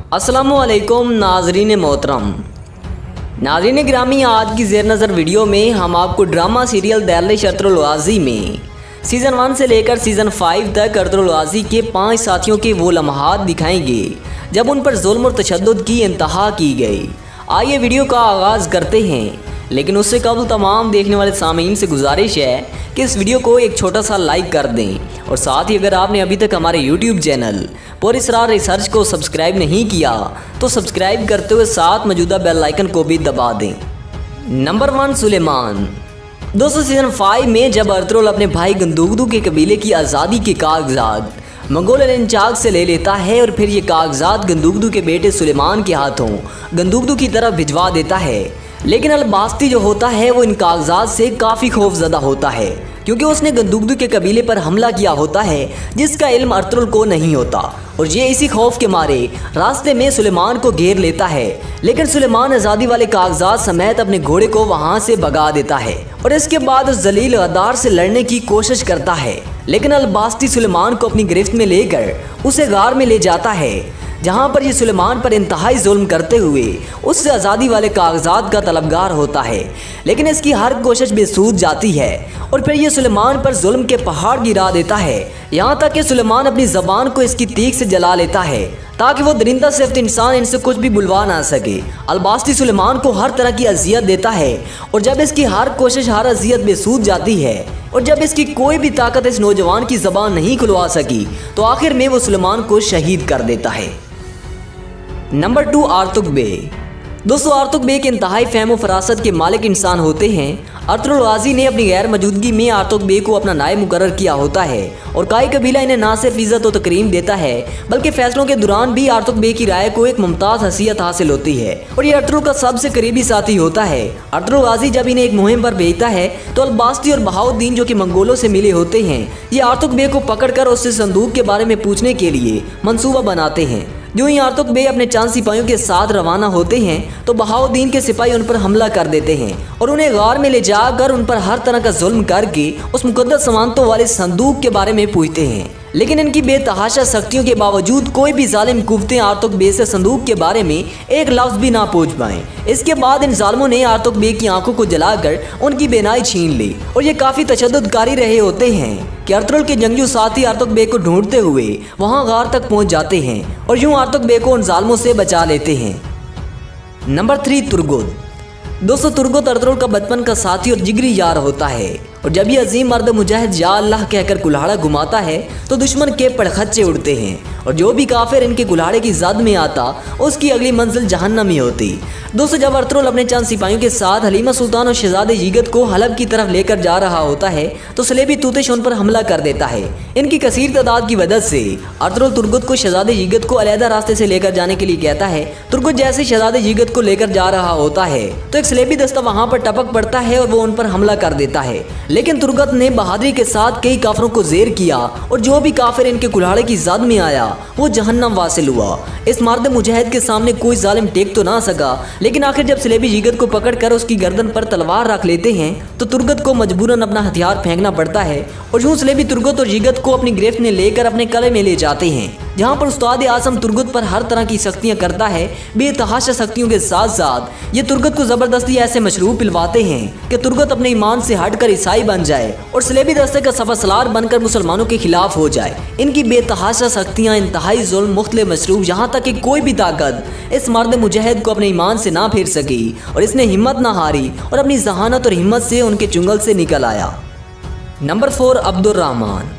अस्सलामुअलैकुम नाजरीन मोहतरम। नाजरीन गिरामी, आज की ज़ेर नज़र वीडियो में हम आपको ड्रामा सीरियल दहलिश अर्तुगरुल गाज़ी में सीज़न 1 से लेकर सीज़न 5 तक अर्तुगरुल गाज़ी के 5 साथियों के वो लम्हात दिखाएंगे जब उन पर जुल्म और तशद्दुद की इंतहा की गई। आइए वीडियो का आगाज़ करते हैं, लेकिन उससे कबल तमाम देखने वाले सामीन से गुजारिश है कि इस वीडियो को एक छोटा सा लाइक कर दें और साथ ही अगर आपने अभी तक हमारे यूट्यूब चैनल पुरअसरार रिसर्च को सब्सक्राइब नहीं किया तो सब्सक्राइब करते हुए साथ मौजूदा बेल आइकन को भी दबा दें। नंबर 1, सुलेमान। दोस्तों, सीज़न 5 में जब अर्तुगरुल अपने भाई गंदुगदू के कबीले की आज़ादी के कागजात मंगोल लिनचाक से ले लेता है और फिर ये कागजात गंदुगदू के बेटे सुलेमान के हाथों गंदुगदू की तरफ भिजवा देता है। लेकिन अलबास्ती जो होता है वो इन कागजात से काफ़ी खौफजदा होता है, क्योंकि उसने गंदुगदू के कबीले पर हमला किया होता है जिसका इल्म अर्तुगरुल को नहीं होता, और ये इसी खौफ के मारे रास्ते में सुलेमान को घेर लेता है। लेकिन सुलेमान आज़ादी वाले कागजात समेत अपने घोड़े को वहाँ से भगा देता है और इसके बाद उस जलील गद्दार से लड़ने की कोशिश करता है। लेकिन अलबास्ती सुलेमान को अपनी गिरफ्त में लेकर उसे गार में ले जाता है, जहाँ पर ये सुलेमान पर इंतहाई जुल्म करते हुए उससे आज़ादी वाले कागजात का तलबगार होता है। लेकिन इसकी हर कोशिश बेसूद जाती है और फिर ये सुलेमान पर जुल्म के पहाड़ गिरा देता है, यहाँ तक कि सुलेमान अपनी ज़बान को इसकी तीख से जला लेता है ताकि वो दरिंदा सिफ्त इंसान इनसे कुछ भी बुलवा ना सके। अलबास्ती सुलेमान को हर तरह की अजियत देता है और जब इसकी हर कोशिश हर अजियत बेसूद जाती है और जब इसकी कोई भी ताकत इस नौजवान की ज़बान नहीं खुलवा सकी तो आखिर में वो सुलेमान को शहीद कर देता है। नंबर 2, आर्तुग बे। दोस्तों, आर्तुग बे के इंतहाई फ़हम व फरासत के मालिक इंसान होते हैं। अर्तुगरुल गाज़ी ने अपनी गैर मौजूदगी में आर्तुग बे को अपना नायब मुकर्रर किया होता है और काई कबीला इन्हें ना सिर्फ इज़्ज़त व तकरीम देता है बल्कि फैसलों के दौरान भी आर्तुग बे की राय को एक मुमताज़ हैसियत हासिल होती है और ये अर्तुगरुल का सबसे करीबी साथी होता है। अर्तुगरुल गाज़ी जब इन्हें एक मुहिम पर भेजता है तो अलबास्ती और बहाउद्दीन, जो कि मंगोलों से मिले होते हैं, ये आर्तुग बे को पकड़कर उससे संदूक के बारे में पूछने के लिए मंसूबा बनाते हैं। जो ही आर्तुग बे अपने चंद सिपाहियों के साथ रवाना होते हैं तो बहाउद्दीन के सिपाही उन पर हमला कर देते हैं और उन्हें गार में ले जाकर उन पर हर तरह का जुल्म करके उस मुकद्दस समानतों वाले संदूक के बारे में पूछते हैं। लेकिन इनकी बेतहाशा सख्तियों के बावजूद कोई भी जालिम कुव्वतें आर्तुग बे से संदूक के बारे में एक लफ्ज़ भी ना पूछ पाएं। इसके बाद इन जालिमों ने आर्तुग बे की आंखों को जलाकर उनकी बेनाई छीन ली और ये काफ़ी तशद्दुदकारी रहे होते हैं कि अर्तुगरुल के जंगजू साथी आर्तुग बे को ढूंढते हुए वहाँ गार तक पहुँच जाते हैं और यूँ आर्तुग बे को उन जालिमों से बचा लेते हैं। Number 3, Turgut. दोस्तों, तुर्गुत अर्तुगरुल का बचपन का साथी और जिगरी यार होता है और जब ये अजीम मर्द मुजाहिद या अल्लाह कहकर कुल्हाड़ा घुमाता है तो दुश्मन के पड़खच्चे उड़ते हैं और जो भी काफिर इनके कुल्हाड़े की जद में आता उसकी अगली मंजिल जहन्नम ही होती। दोस्तों, जब अर्तुगरुल अपने चंद सिपाहियों के साथ हलीमा सुल्तान और शहजादे जीगत को हलब की तरफ लेकर जा रहा होता है तो सलेबी तूतिश उन पर हमला कर देता है। इनकी कसीर तादाद की वजह से अर्तुगरुल तुर्गुत को शहजादे जीगत को अलहदा रास्ते से लेकर जाने के लिए कहता है। तुर्गुत जैसे शहजादे जीगत को लेकर जा रहा होता है तो एक सलेबी दस्ता वहाँ पर टपक पड़ता है और वो उन पर हमला कर देता है। लेकिन तुर्गुत ने बहादुरी के साथ कई काफिरों को जेर किया और जो भी काफिर इनके कुल्हाड़े की जद में आया वो जहन्नम वासिल हुआ। इस मर्द मुजाहिद के सामने कोई जालिम टेक तो ना सका, लेकिन आखिर जब सलेबी जीगत को पकड़कर उसकी गर्दन पर तलवार रख लेते हैं तो तुर्गुत को मजबूरन अपना हथियार फेंकना पड़ता है और यूं सलेबी तुर्गुत और जीगत को अपनी गिरफ्त में लेकर अपने कले में ले जाते हैं, जहाँ पर उस्ताद आज़म तुर्गुत पर हर तरह की सख्तियाँ करता है। बेतहाशा सख्तियों के साथ साथ ये तुर्गुत को ज़बरदस्ती ऐसे मशरूब पिलवाते हैं कि तुर्गुत अपने ईमान से हटकर ईसाई बन जाए और सलेबी दस्ते का सफासलार बनकर मुसलमानों के खिलाफ हो जाए। इनकी बेतहाशा सख्तियाँ, इंतहाई जुल्म, मुख्तलिफ मशरूब, यहाँ तक कि कोई भी ताकत इस मर्द मुजाहिद को अपने ईमान से ना फेर सकी और इसने हिम्मत ना हारी और अपनी जहानत और हिम्मत से उनके चुंगल से निकल आया। Number 4, Abdurrahman.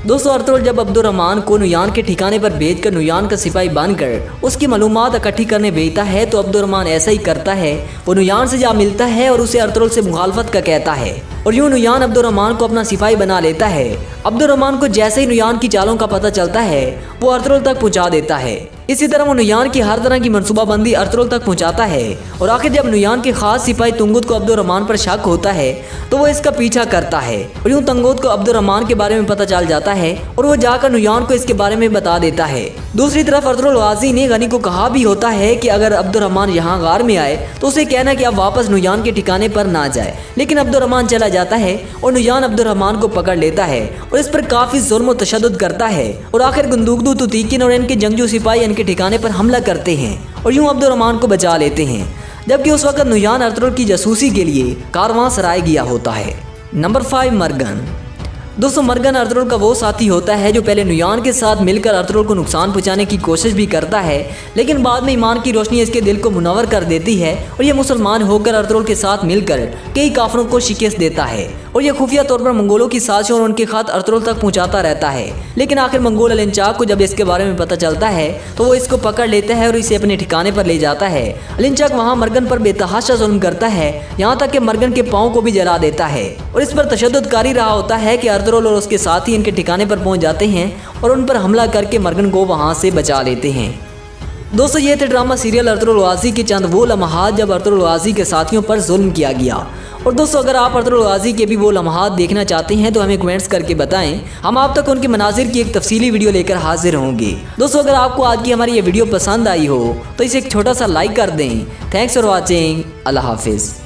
दोस्तों, अर्तुगरुल जब अब्दुर्रहमान को नुयान के ठिकाने पर भेजकर नुयान का सिपाही बनकर उसकी मालूमात इकट्ठी करने भेजता है तो अब्दुर्रहमान ऐसा ही करता है। वो नुयान से जा मिलता है और उसे अर्तुगरुल से मुखालफत का कहता है और यूँ नुयान अब्दुर्रहमान को अपना सिपाही बना लेता है। अब्दुर्रहमान को जैसे ही नुयान की चालों का पता चलता है वो अर्तुगरुल तक पहुँचा देता है। इसी तरह वो नुयान की हर तरह की मनसूबाबंदी अर्तुगरुल तक पहुंचाता है और आखिर जब नुयान के खास सिपाही तुंगुत को अब्दुर्रहमान पर शक होता है तो वो इसका पीछा करता है और यूं तुंगुत को अब्दुर्रहमान के बारे में पता चल जाता है और वो जाकर नुयान को इसके बारे में बता देता है। दूसरी तरफ अर्तुगरुल गाज़ी ने गनी को कहा भी होता है कि अगर अब्दुर्रहमान यहाँ गार में आए तो उसे कहना कि अब वापस नुयान के ठिकाने पर ना जाए, लेकिन अब्दुर्रहमान चला जाता है और नुयान अब्दुर्रहमान को पकड़ लेता है और इस पर काफ़ी जुल्म और तशद्दुद करता है और आखिर गुंदुगदू तुतीकिन और इनके जंगजू सिपाही इनके ठिकाने पर हमला करते हैं और यूं अब्दुर्रहमान को बचा लेते हैं, जबकि उस वक्त नुयान अर्तुगरुल की जासूसी के लिए कारवां सराय गया होता है। Number 5 Morgan. दोस्तों मर्गन अर्तुगरुल का वो साथी होता है जो पहले नुयान के साथ मिलकर अर्तुगरुल को नुकसान पहुंचाने की कोशिश भी करता है, लेकिन बाद में ईमान की रोशनी इसके दिल को मुनव्वर कर देती है और यह मुसलमान होकर अर्तुगरुल के साथ मिलकर कई काफिरों को शिकस्त देता है और यह खुफिया तौर पर मंगोलों की साजिशों और उनके खत अर्तुगरुल तक पहुंचाता रहता है। लेकिन आखिर मंगोल अलिनचाक को जब इसके बारे में पता चलता है तो वो इसको पकड़ लेता है और इसे अपने ठिकाने पर ले जाता है। अलिनचाक वहाँ मर्गन पर बेतहाशा जुल्म करता है, यहाँ तक कि मर्गन के पाँव को भी जला देता है और इस पर तशद्दुद कारी रहा होता है कि अर्तुगरुल और उसके साथी इनके ठिकाने पर पहुंच जाते हैं और उन पर हमला करके मर्गन को वहां से बचा लेते हैं। दोस्तों ये थे ड्रामा सीरियल अर्तुगरुल गाज़ी के चंद वो लम्हात जब अर्तुगरुल गाज़ी के साथियों पर जुल्म किया गया। और दोस्तों अगर आप अर्तुगरुल गाज़ी के भी वो लम्हात देखना चाहते हैं तो हमें कमेंट्स करके बताएं, हम आप तक उनके मनाजिर की एक तफसीली वीडियो लेकर हाजिर होंगे। दोस्तों अगर आपको आज की हमारी ये वीडियो पसंद आई हो तो इसे एक छोटा सा लाइक कर दें। Thanks for watching. अल्लाह हाफिज़।